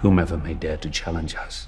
whomever may dare to challenge us.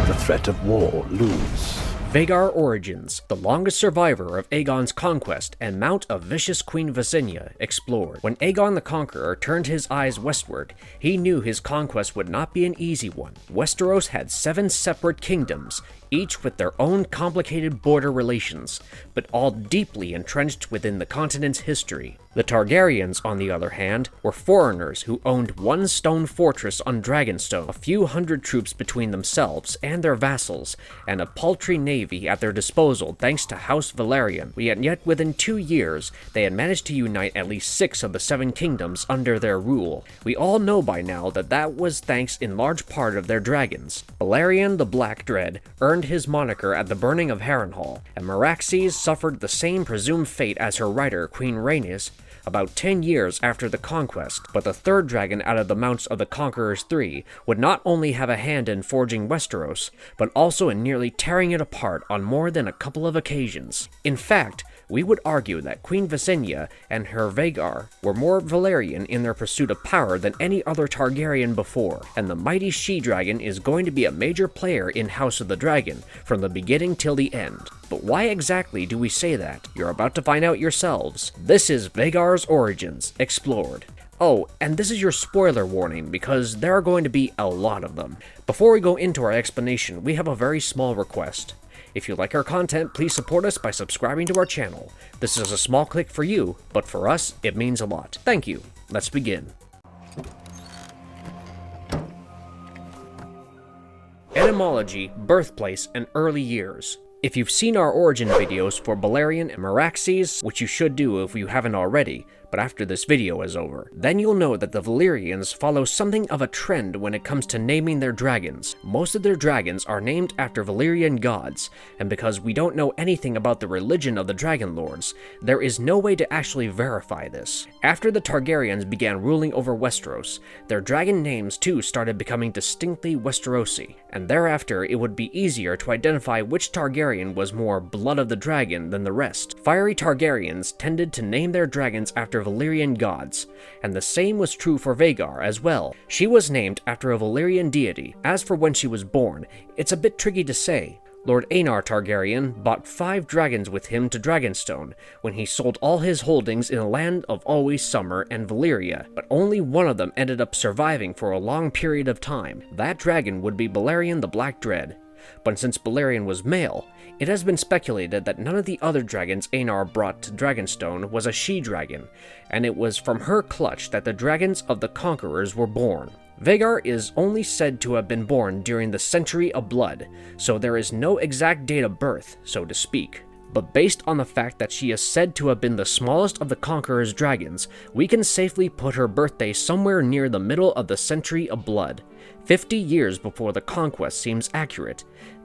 The threat of war looms. Vhagar Origins, the longest survivor of Aegon's conquest and mount of vicious Queen Visenya, explored. When Aegon the Conqueror turned his eyes westward, he knew his conquest would not be an easy one. Westeros had 7 separate kingdoms, each with their own complicated border relations, but all deeply entrenched within the continent's history. The Targaryens, on the other hand, were foreigners who owned one stone fortress on Dragonstone, a few hundred troops between themselves and their vassals, and a paltry navy at their disposal thanks to House Velaryon. Yet within 2 years, they had managed to unite at least 6 of the 7 kingdoms under their rule. We all know by now that was thanks in large part of their dragons. Balerion the Black Dread earned his moniker at the burning of Harrenhal, and Meraxes suffered the same presumed fate as her rider, Queen Rhaenys, about 10 years after the conquest. But the third dragon out of the mounts of the Conqueror's 3 would not only have a hand in forging Westeros, but also in nearly tearing it apart on more than a couple of occasions. In fact, we would argue that Queen Visenya and her Vhagar were more Valyrian in their pursuit of power than any other Targaryen before, and the mighty she-dragon is going to be a major player in House of the Dragon from the beginning till the end. But why exactly do we say that? You're about to find out yourselves. This is Vhagar's Origins, Explored. Oh, and this is your spoiler warning, because there are going to be a lot of them. Before we go into our explanation, we have a very small request. If you like our content, please support us by subscribing to our channel. This is a small click for you, but for us, it means a lot. Thank you. Let's begin. Etymology, birthplace, and early years. If you've seen our origin videos for Balerion and Meraxes, which you should do if you haven't already, but after this video is over, then you'll know that the Valyrians follow something of a trend when it comes to naming their dragons. Most of their dragons are named after Valyrian gods, and because we don't know anything about the religion of the Dragon Lords, there is no way to actually verify this. After the Targaryens began ruling over Westeros, their dragon names too started becoming distinctly Westerosi, and thereafter it would be easier to identify which Targaryen was more blood of the dragon than the rest. Fiery Targaryens tended to name their dragons after Valyrian gods, and the same was true for Vhagar as well. She was named after a Valyrian deity. As for when she was born, it's a bit tricky to say. Lord Aenar Targaryen bought 5 dragons with him to Dragonstone when he sold all his holdings in the land of always summer and Valyria, but only one of them ended up surviving for a long period of time. That dragon would be Balerion the Black Dread. But since Balerion was male, it has been speculated that none of the other dragons Aenar brought to Dragonstone was a she-dragon, and it was from her clutch that the dragons of the Conquerors were born. Vhagar is only said to have been born during the Century of Blood, so there is no exact date of birth, so to speak. But based on the fact that she is said to have been the smallest of the Conqueror's dragons, we can safely put her birthday somewhere near the middle of the Century of Blood. 50 years before the conquest seems accurate.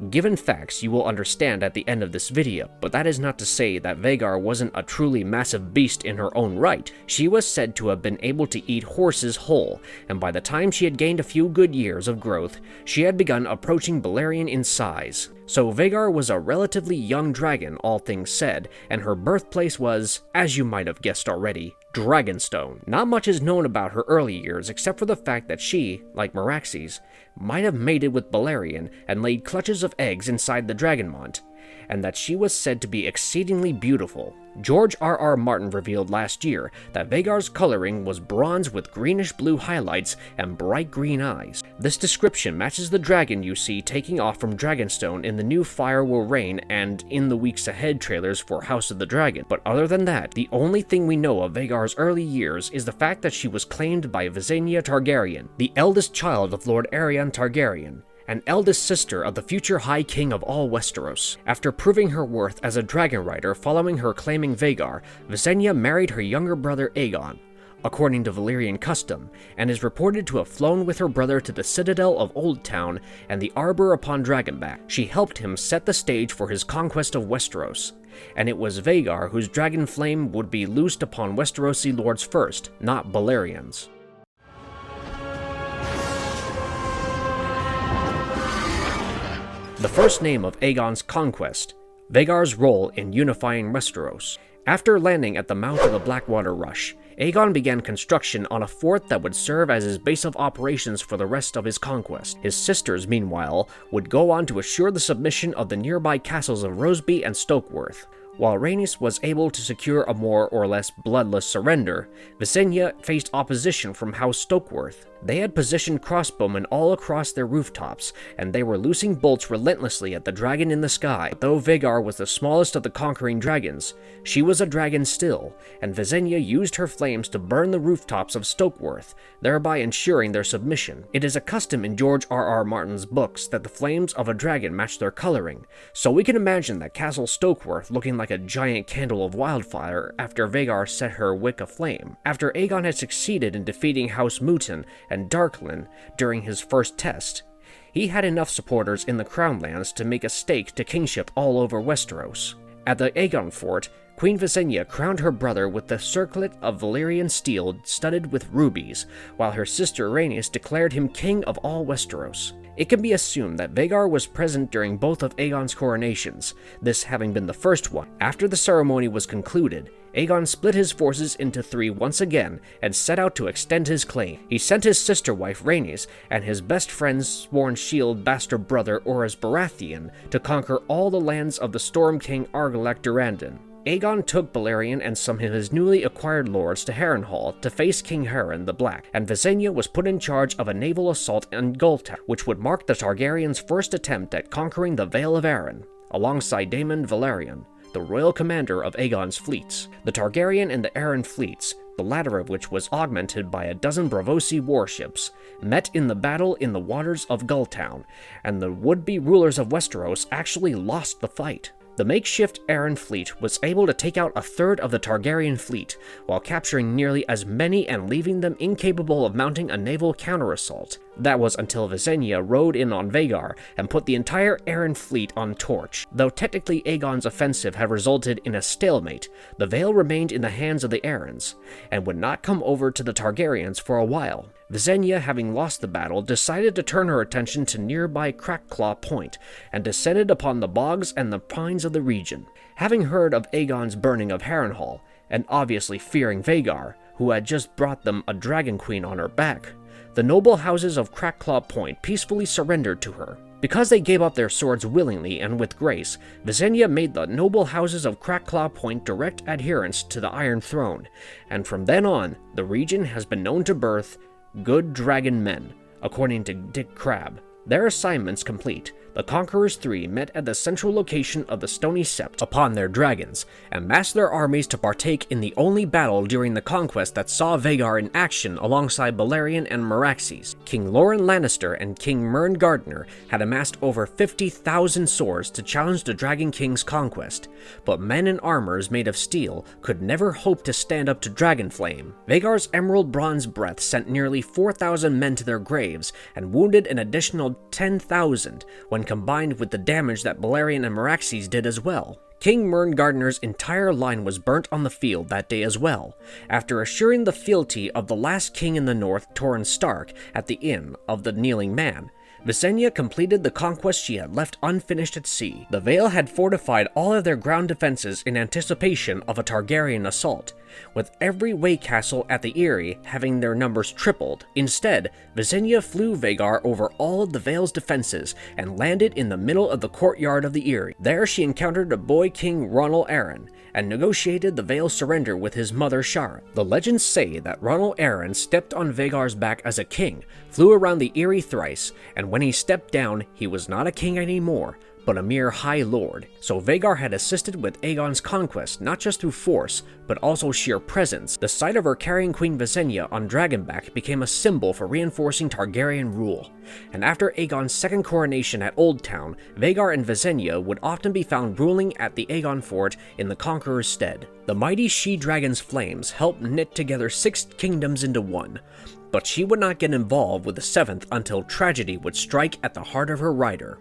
Given facts you will understand at the end of this video, but that is not to say that Vhagar wasn't a truly massive beast in her own right. She was said to have been able to eat horses whole, and by the time she had gained a few good years of growth, she had begun approaching Balerion in size. So Vhagar was a relatively young dragon, all things said, and her birthplace was, as you might have guessed already, Dragonstone. Not much is known about her early years except for the fact that she, like Meraxes, might have mated with Balerion and laid clutches of eggs inside the Dragonmont, and that she was said to be exceedingly beautiful. George R.R. Martin revealed last year that Vhagar's coloring was bronze with greenish-blue highlights and bright green eyes. This description matches the dragon you see taking off from Dragonstone in the new Fire Will Reign and In the Weeks Ahead trailers for House of the Dragon. But other than that, the only thing we know of Vhagar's early years is the fact that she was claimed by Visenya Targaryen, the eldest child of Lord Aerion Targaryen, and eldest sister of the future High King of all Westeros. After proving her worth as a dragon rider following her claiming Vhagar, Visenya married her younger brother Aegon, according to Valyrian custom, and is reported to have flown with her brother to the citadel of Old Town and the arbor upon Dragonback. She helped him set the stage for his conquest of Westeros, and it was Vhagar whose dragon flame would be loosed upon Westerosi lords first, not Balerion's. The first name of Aegon's Conquest, Vhagar's role in unifying Westeros. After landing at the mouth of the Blackwater Rush, Aegon began construction on a fort that would serve as his base of operations for the rest of his conquest. His sisters, meanwhile, would go on to assure the submission of the nearby castles of Roseby and Stokeworth. While Rhaenys was able to secure a more or less bloodless surrender, Visenya faced opposition from House Stokeworth. They had positioned crossbowmen all across their rooftops, and they were loosing bolts relentlessly at the dragon in the sky. Though Vhagar was the smallest of the conquering dragons, she was a dragon still, and Visenya used her flames to burn the rooftops of Stokeworth, thereby ensuring their submission. It is a custom in George R.R. Martin's books that the flames of a dragon match their coloring, so we can imagine that Castle Stokeworth looking like a giant candle of wildfire after Vhagar set her wick aflame. After Aegon had succeeded in defeating House Mouton and Darklyn during his first test, he had enough supporters in the Crownlands to make a stake to kingship all over Westeros. At the Aegon fort, Queen Visenya crowned her brother with the circlet of Valyrian steel studded with rubies, while her sister Rhaenys declared him king of all Westeros. It can be assumed that Vhagar was present during both of Aegon's coronations, this having been the first one. After the ceremony was concluded, Aegon split his forces into three once again and set out to extend his claim. He sent his sister wife Rhaenys and his best friend's sworn shield bastard brother Orys Baratheon to conquer all the lands of the Storm King Argilac Durrandon. Aegon took Balerion and some of his newly acquired lords to Harrenhal to face King Harren the Black, and Visenya was put in charge of a naval assault in Gulltown, which would mark the Targaryens' first attempt at conquering the Vale of Arryn, alongside Daemon Valerion, the royal commander of Aegon's fleets. The Targaryen and the Arryn fleets, the latter of which was augmented by a dozen Braavosi warships, met in the battle in the waters of Gulltown, and the would-be rulers of Westeros actually lost the fight. The makeshift Arryn fleet was able to take out a third of the Targaryen fleet, while capturing nearly as many and leaving them incapable of mounting a naval counterassault. That was until Visenya rode in on Vhagar and put the entire Arryn fleet on torch. Though technically Aegon's offensive had resulted in a stalemate, the Vale remained in the hands of the Arryns, and would not come over to the Targaryens for a while. Visenya, having lost the battle, decided to turn her attention to nearby Crackclaw Point, and descended upon the bogs and the pines of the region. Having heard of Aegon's burning of Harrenhal, and obviously fearing Vhagar, who had just brought them a dragon queen on her back, the noble houses of Crackclaw Point peacefully surrendered to her. Because they gave up their swords willingly and with grace, Visenya made the noble houses of Crackclaw Point direct adherents to the Iron Throne, and from then on, the region has been known to birth good dragon men, according to Dick Crabb. Their assignments complete, the Conquerors Three met at the central location of the Stony Sept upon their dragons, and massed their armies to partake in the only battle during the conquest that saw Vhagar in action alongside Balerion and Meraxes. King Loren Lannister and King Mern Gardner had amassed over 50,000 swords to challenge the Dragon King's conquest, but men in armors made of steel could never hope to stand up to Dragonflame. Vhagar's emerald bronze breath sent nearly 4,000 men to their graves and wounded an additional 10,000 when combined with the damage that Balerion and Meraxes did as well. King Mern Gardner's entire line was burnt on the field that day as well, after assuring the fealty of the last king in the north, Torrhen Stark, at the Inn of the Kneeling Man. Visenya completed the conquest she had left unfinished at sea. The Vale had fortified all of their ground defenses in anticipation of a Targaryen assault, with every way castle at the Eyrie having their numbers tripled. Instead, Visenya flew Vhagar over all of the Vale's defenses and landed in the middle of the courtyard of the Eyrie. There she encountered a boy king Ronal Arryn, and negotiated the Vale's surrender with his mother Shara. The legends say that Ronal Arryn stepped on Vhagar's back as a king, flew around the Eyrie thrice, and when he stepped down, he was not a king anymore, but a mere high lord. So Vhagar had assisted with Aegon's conquest not just through force, but also sheer presence. The sight of her carrying Queen Visenya on dragonback became a symbol for reinforcing Targaryen rule. And after Aegon's second coronation at Old Town, Vhagar and Visenya would often be found ruling at the Aegon fort in the Conqueror's stead. The mighty she-dragon's flames helped knit together 6 kingdoms into one, but she would not get involved with the 7th until tragedy would strike at the heart of her rider.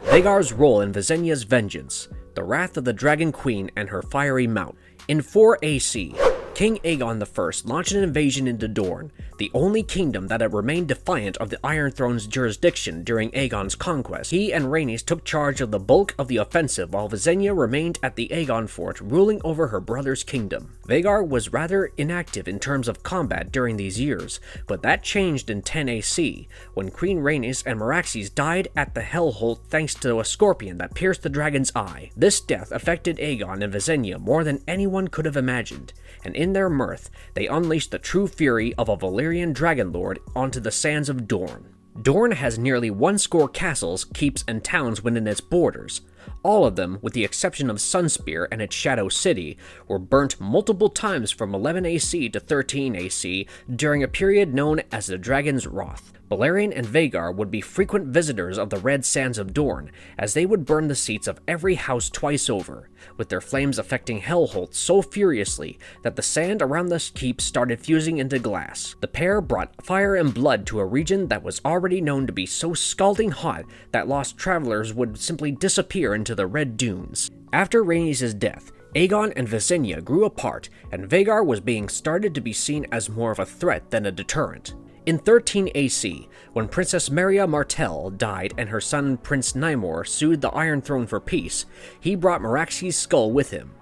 Vhagar's role in Visenya's vengeance, the wrath of the Dragon Queen and her fiery mount. In 4 AC, King King Aegon I launched an invasion into Dorne, the only kingdom that had remained defiant of the Iron Throne's jurisdiction during Aegon's conquest. He and Rhaenys took charge of the bulk of the offensive while Visenya remained at the Aegon fort ruling over her brother's kingdom. Vhagar was rather inactive in terms of combat during these years, but that changed in 10 AC, when Queen Rhaenys and Meraxes died at the Hellholt thanks to a scorpion that pierced the dragon's eye. This death affected Aegon and Visenya more than anyone could have imagined, and in their mirth, they unleashed the true fury of a Valyrian dragonlord onto the sands of Dorne. Dorne has nearly 100 castles, keeps, and towns within its borders. All of them, with the exception of Sunspear and its Shadow City, were burnt multiple times from 11 AC to 13 AC during a period known as the Dragon's Wrath. Balerion and Vhagar would be frequent visitors of the Red Sands of Dorne, as they would burn the seats of every house twice over, with their flames affecting Hellholt so furiously that the sand around the keep started fusing into glass. The pair brought fire and blood to a region that was already known to be so scalding hot that lost travelers would simply disappear into the Red Dunes. After Rhaenys' death, Aegon and Visenya grew apart, and Vhagar was being started to be seen as more of a threat than a deterrent. In 13 AC, when Princess Meria Martell died and her son Prince Nymor sued the Iron Throne for peace, he brought Meraxes' skull with him.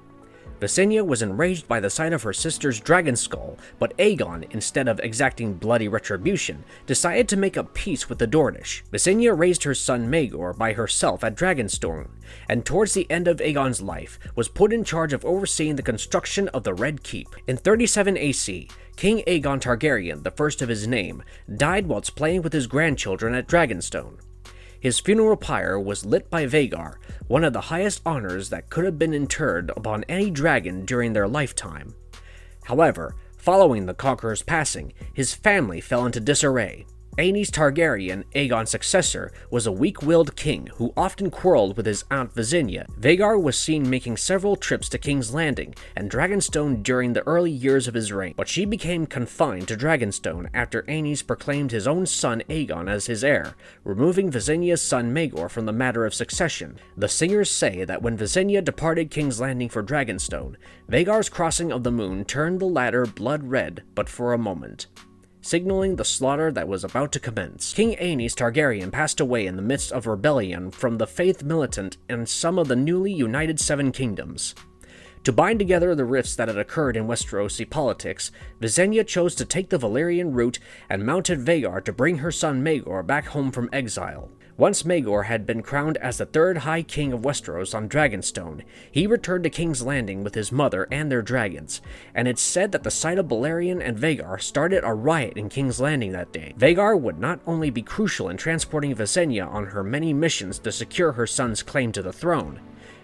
Visenya was enraged by the sight of her sister's dragon skull, but Aegon, instead of exacting bloody retribution, decided to make up peace with the Dornish. Visenya raised her son Maegor by herself at Dragonstone, and towards the end of Aegon's life, was put in charge of overseeing the construction of the Red Keep. In 37 AC, King Aegon Targaryen, the first of his name, died whilst playing with his grandchildren at Dragonstone. His funeral pyre was lit by Vhagar, one of the highest honors that could have been interred upon any dragon during their lifetime. However, following the Conqueror's passing, his family fell into disarray. Aenys Targaryen, Aegon's successor, was a weak-willed king who often quarreled with his aunt Visenya. Vhagar was seen making several trips to King's Landing and Dragonstone during the early years of his reign, but she became confined to Dragonstone after Aenys proclaimed his own son Aegon as his heir, removing Visenya's son Maegor from the matter of succession. The singers say that when Visenya departed King's Landing for Dragonstone, Vhagar's crossing of the moon turned the latter blood red, but for a moment, signaling the slaughter that was about to commence. King Aenys Targaryen passed away in the midst of rebellion from the Faith Militant and some of the newly united Seven Kingdoms. To bind together the rifts that had occurred in Westerosi politics, Visenya chose to take the Valyrian route and mounted Vhagar to bring her son Maegor back home from exile. Once Maegor had been crowned as the third High King of Westeros on Dragonstone, he returned to King's Landing with his mother and their dragons, and it's said that the sight of Balerion and Vhagar started a riot in King's Landing that day. Vhagar would not only be crucial in transporting Visenya on her many missions to secure her son's claim to the throne,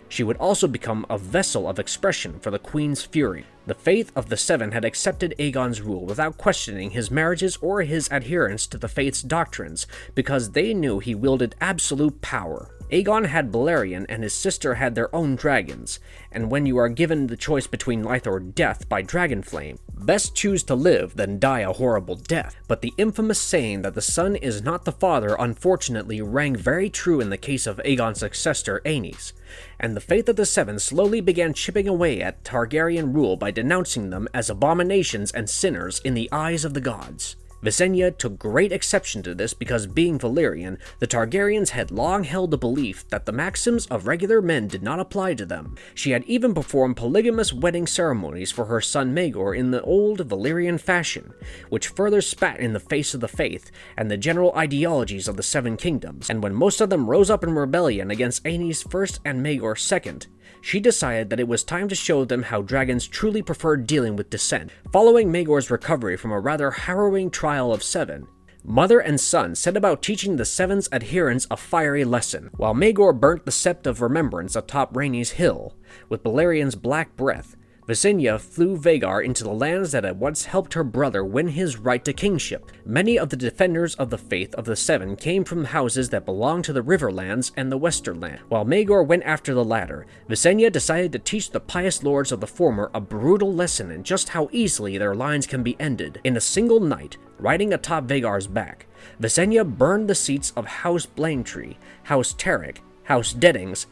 she would also become a vessel of expression for the Queen's fury. The Faith of the Seven had accepted Aegon's rule without questioning his marriages or his adherence to the Faith's doctrines, because they knew he wielded absolute power. Aegon had Balerion and his sister had their own dragons, and when you are given the choice between life or death by Dragonflame, best choose to live than die a horrible death. But the infamous saying that the son is not the father unfortunately rang very true in the case of Aegon's successor Aenys, and the Faith of the Seven slowly began chipping away at Targaryen rule by denouncing them as abominations and sinners in the eyes of the gods. Visenya took great exception to this because, being Valyrian, the Targaryens had long held the belief that the maxims of regular men did not apply to them. She had even performed polygamous wedding ceremonies for her son Maegor in the old Valyrian fashion, which further spat in the face of the Faith and the general ideologies of the Seven Kingdoms, and when most of them rose up in rebellion against Aenys first and Maegor second, she decided that it was time to show them how dragons truly preferred dealing with dissent. Following Maegor's recovery from a rather harrowing trial of 7, mother and son set about teaching the Seven's adherents a fiery lesson. While Maegor burnt the Sept of Remembrance atop Rhaenys Hill, with Balerion's black breath, Visenya flew Vhagar into the lands that had once helped her brother win his right to kingship. Many of the defenders of the Faith of the Seven came from houses that belonged to the Riverlands and the Westerland. While Maegor went after the latter, Visenya decided to teach the pious lords of the former a brutal lesson in just how easily their lines can be ended. In a single night, riding atop Vhagar's back, Visenya burned the seats of House Blametree, House Tarek, House Deddings,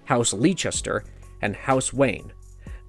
House Leicester, and House Wayne.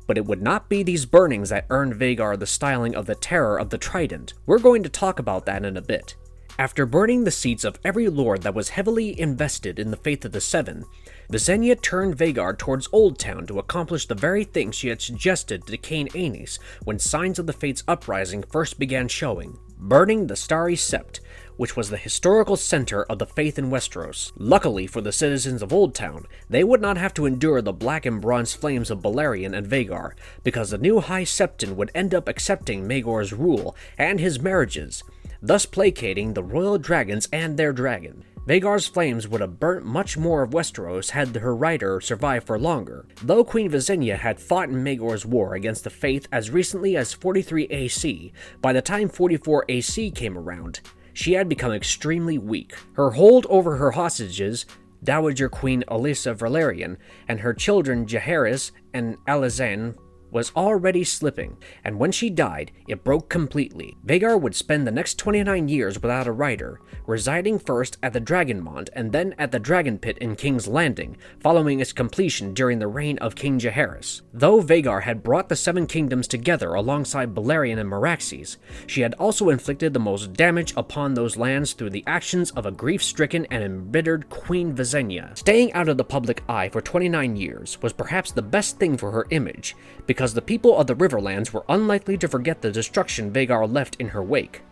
But it would not be these burnings that earned Vhagar the styling of the Terror of the Trident. We're going to talk about that in a bit. After burning the seats of every lord that was heavily invested in the Faith of the Seven, Visenya turned Vhagar towards Old Town to accomplish the very thing she had suggested to Cain Aenys when signs of the Fate's uprising first began showing, burning the Starry Sept, which was the historical center of the faith in Westeros. Luckily for the citizens of Old Town, they would not have to endure the black and bronze flames of Balerion and Vhagar, because the new High Septon would end up accepting Maegor's rule and his marriages, thus placating the royal dragons and their dragon. Vhagar's flames would have burnt much more of Westeros had her rider survived for longer. Though Queen Visenya had fought in Maegor's war against the Faith as recently as 43 AC, by the time 44 AC came around, she had become extremely weak. Her hold over her hostages, Dowager Queen Alyssa Valerian, and her children Jaehaerys and Alysanne, was already slipping, and when she died, it broke completely. Vhagar would spend the next 29 years without a rider, residing first at the Dragonmont and then at the Dragon Pit in King's Landing, following its completion during the reign of King Jaehaerys. Though Vhagar had brought the Seven Kingdoms together alongside Balerion and Meraxes, she had also inflicted the most damage upon those lands through the actions of a grief-stricken and embittered Queen Visenya. Staying out of the public eye for 29 years was perhaps the best thing for her image, because the people of the Riverlands were unlikely to forget the destruction Vhagar left in her wake.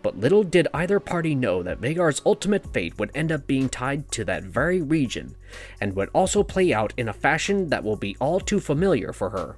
But little did either party know that Vhagar's ultimate fate would end up being tied to that very region, and would also play out in a fashion that will be all too familiar for her.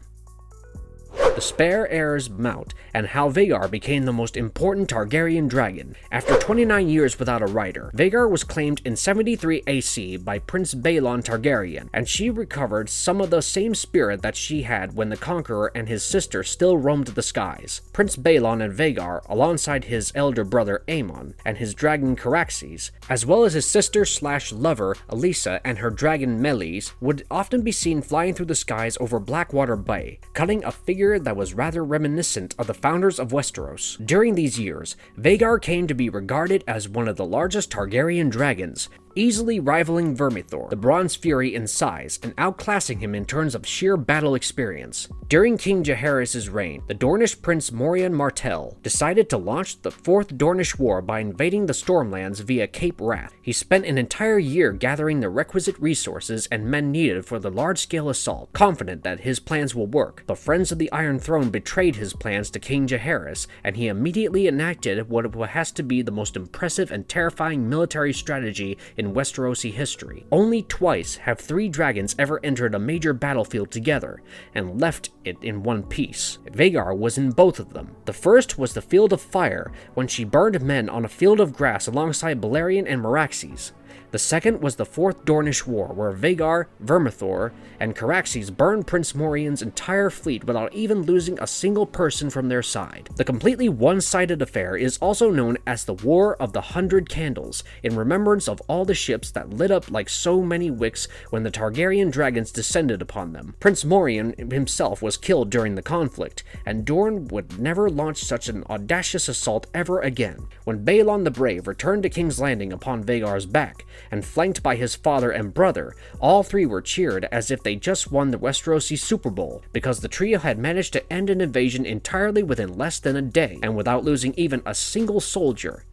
The Spare Heir's Mount, and how Vhagar became the most important Targaryen dragon. After 29 years without a rider, Vhagar was claimed in 73 AC by Prince Baelon Targaryen, and she recovered some of the same spirit that she had when the Conqueror and his sister still roamed the skies. Prince Baelon and Vhagar, alongside his elder brother Aemon and his dragon Caraxes, as well as his sister/lover Alyssa and her dragon Meleys, would often be seen flying through the skies over Blackwater Bay, cutting a figure that was rather reminiscent of the founders of Westeros. During these years, Vhagar came to be regarded as one of the largest Targaryen dragons, easily rivaling Vermithor, the Bronze Fury, in size, and outclassing him in terms of sheer battle experience. During King Jaehaerys' reign, the Dornish prince Morian Martell decided to launch the Fourth Dornish War by invading the Stormlands via Cape Wrath. He spent an entire year gathering the requisite resources and men needed for the large-scale assault, confident that his plans will work. The Friends of the Iron Throne betrayed his plans to King Jaehaerys, and he immediately enacted what has to be the most impressive and terrifying military strategy in Westerosi history. Only twice have three dragons ever entered a major battlefield together, and left it in one piece. Vhagar was in both of them. The first was the Field of Fire, when she burned men on a field of grass alongside Balerion and Meraxes. The second was the Fourth Dornish War, where Vhagar, Vermithor, and Caraxes burned Prince Morian's entire fleet without even losing a single person from their side. The completely one-sided affair is also known as the War of the 100 Candles, in remembrance of all the ships that lit up like so many wicks when the Targaryen dragons descended upon them. Prince Morian himself was killed during the conflict, and Dorne would never launch such an audacious assault ever again. When Baelon the Brave returned to King's Landing upon Vhagar's back, and flanked by his father and brother, all three were cheered as if they just won the Westerosi Super Bowl, because the trio had managed to end an invasion entirely within less than a day, and without losing even a single soldier,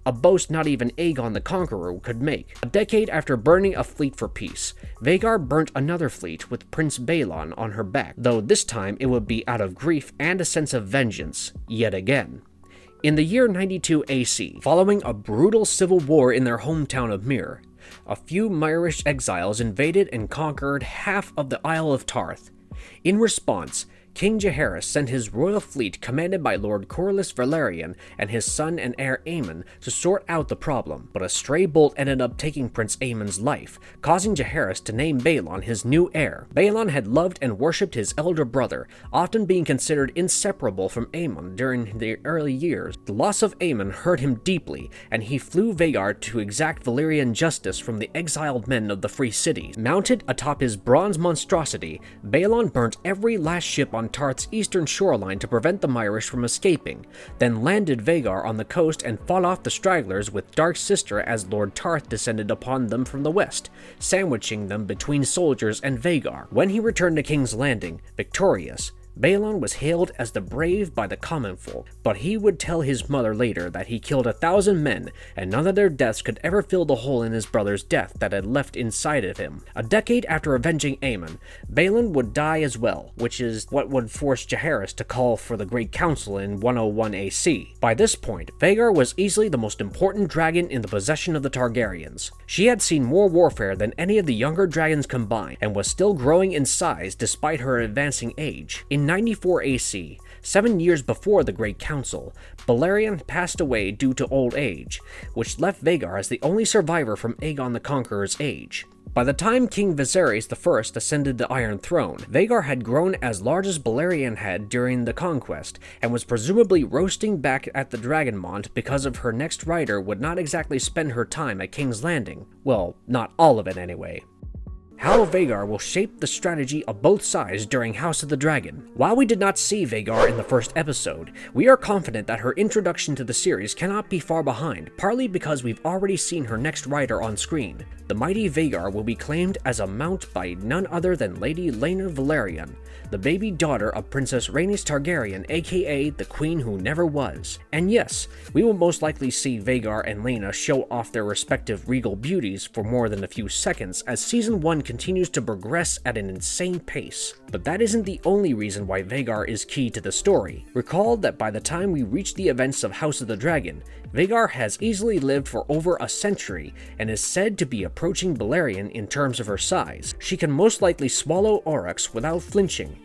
a boast not even Aegon the Conqueror could make. A decade after burning a fleet for peace, Vhagar burnt another fleet with Prince Baelon on her back, though this time it would be out of grief and a sense of vengeance, yet again. In the year 92 AC, following a brutal civil war in their hometown of Myr, a few Myrish exiles invaded and conquered half of the Isle of Tarth. In response, King Jaehaerys sent his royal fleet commanded by Lord Corlys Velaryon and his son and heir Aemon to sort out the problem, but a stray bolt ended up taking Prince Aemon's life, causing Jaehaerys to name Baelon his new heir. Baelon had loved and worshipped his elder brother, often being considered inseparable from Aemon during the early years. The loss of Aemon hurt him deeply, and he flew Vhagar to exact Valyrian justice from the exiled men of the Free Cities. Mounted atop his bronze monstrosity, Baelon burnt every last ship on on Tarth's eastern shoreline to prevent the Myrish from escaping, then landed Vhagar on the coast and fought off the stragglers with Dark Sister as Lord Tarth descended upon them from the west, sandwiching them between soldiers and Vhagar. When he returned to King's Landing, victorious, Balon was hailed as the brave by the common folk, but he would tell his mother later that he killed 1,000 men, and none of their deaths could ever fill the hole in his brother's death that had left inside of him. A decade after avenging Aemon, Balon would die as well, which is what would force Jaehaerys to call for the Great Council in 101 AC. By this point, Vhagar was easily the most important dragon in the possession of the Targaryens. She had seen more warfare than any of the younger dragons combined, and was still growing in size despite her advancing age. In 94 AC, 7 years before the Great Council, Balerion passed away due to old age, which left Vhagar as the only survivor from Aegon the Conqueror's age. By the time King Viserys I ascended the Iron Throne, Vhagar had grown as large as Balerion had during the conquest, and was presumably roasting back at the Dragonmont because of her next rider would not exactly spend her time at King's Landing. Well, not all of it anyway. How Vhagar will shape the strategy of both sides during House of the Dragon. While we did not see Vhagar in the first episode, we are confident that her introduction to the series cannot be far behind, partly because we've already seen her next rider on screen. The mighty Vhagar will be claimed as a mount by none other than Lady Laena Velaryon, the baby daughter of Princess Rhaenys Targaryen, aka the Queen Who Never Was. And yes, we will most likely see Vhagar and Laena show off their respective regal beauties for more than a few seconds as Season 1 continues to progress at an insane pace. But that isn't the only reason why Vhagar is key to the story. Recall that by the time we reach the events of House of the Dragon, Vhagar has easily lived for over a century and is said to be approaching Balerion in terms of her size. She can most likely swallow Aurochs without flinching,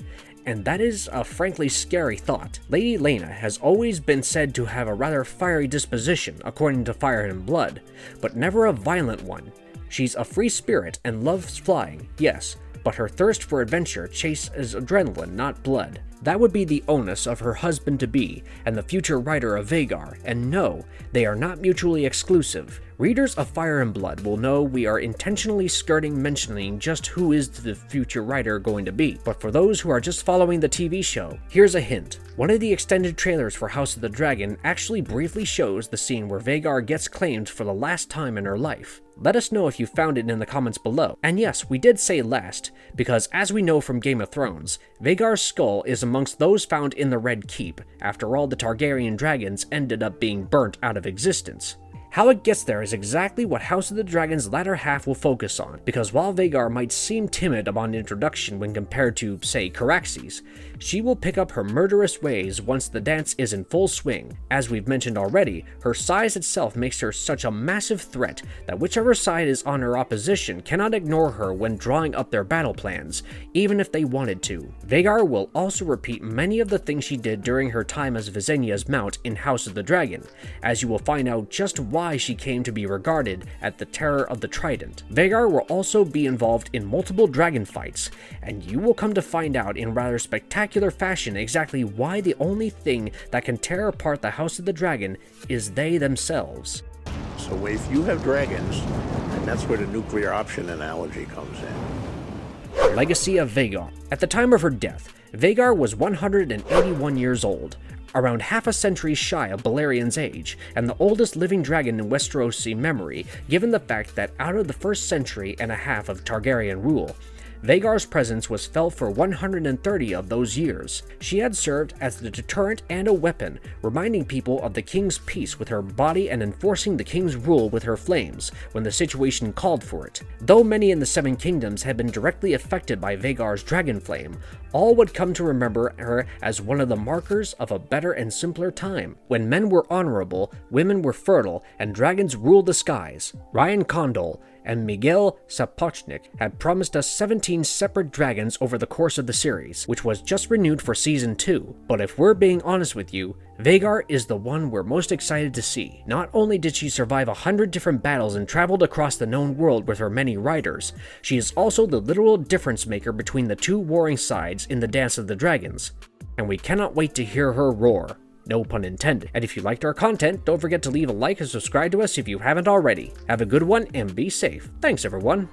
and that is a frankly scary thought. Lady Laena has always been said to have a rather fiery disposition, according to Fire and Blood, but never a violent one. She's a free spirit and loves flying, yes, but her thirst for adventure chases adrenaline, not blood. That would be the onus of her husband-to-be and the future writer of Vhagar, and no, they are not mutually exclusive. Readers of Fire and Blood will know we are intentionally skirting mentioning just who is the future writer going to be, but for those who are just following the TV show, here's a hint. One of the extended trailers for House of the Dragon actually briefly shows the scene where Vhagar gets claimed for the last time in her life. Let us know if you found it in the comments below. And yes, we did say last, because as we know from Game of Thrones, Vhagar's skull is amongst those found in the Red Keep. After all, the Targaryen dragons ended up being burnt out of existence. How it gets there is exactly what House of the Dragon's latter half will focus on, because while Vhagar might seem timid upon introduction when compared to, say, Caraxes, she will pick up her murderous ways once the dance is in full swing. As we've mentioned already, her size itself makes her such a massive threat that whichever side is on her opposition cannot ignore her when drawing up their battle plans, even if they wanted to. Vhagar will also repeat many of the things she did during her time as Visenya's mount in House of the Dragon, as you will find out just why she came to be regarded as the Terror of the Trident. Vhagar will also be involved in multiple dragon fights, and you will come to find out in rather spectacular fashion exactly why the only thing that can tear apart the House of the Dragon is they themselves. So if you have dragons, and that's where the nuclear option analogy comes in. Legacy of Vhagar. At the time of her death, Vhagar was 181 years old, around half a century shy of Balerion's age, and the oldest living dragon in Westerosi memory, given the fact that out of the first century and a half of Targaryen rule, Vhagar's presence was felt for 130 of those years. She had served as the deterrent and a weapon, reminding people of the king's peace with her body and enforcing the king's rule with her flames, when the situation called for it. Though many in the Seven Kingdoms had been directly affected by Vhagar's dragon flame, all would come to remember her as one of the markers of a better and simpler time, when men were honorable, women were fertile, and dragons ruled the skies. Ryan Condal and Miguel Sapochnik had promised us 17 separate dragons over the course of the series, which was just renewed for Season 2. But if we're being honest with you, Vhagar is the one we're most excited to see. Not only did she survive 100 different battles and traveled across the known world with her many riders, she is also the literal difference maker between the two warring sides in the Dance of the Dragons. And we cannot wait to hear her roar. No pun intended. And if you liked our content, don't forget to leave a like and subscribe to us if you haven't already. Have a good one and be safe. Thanks everyone.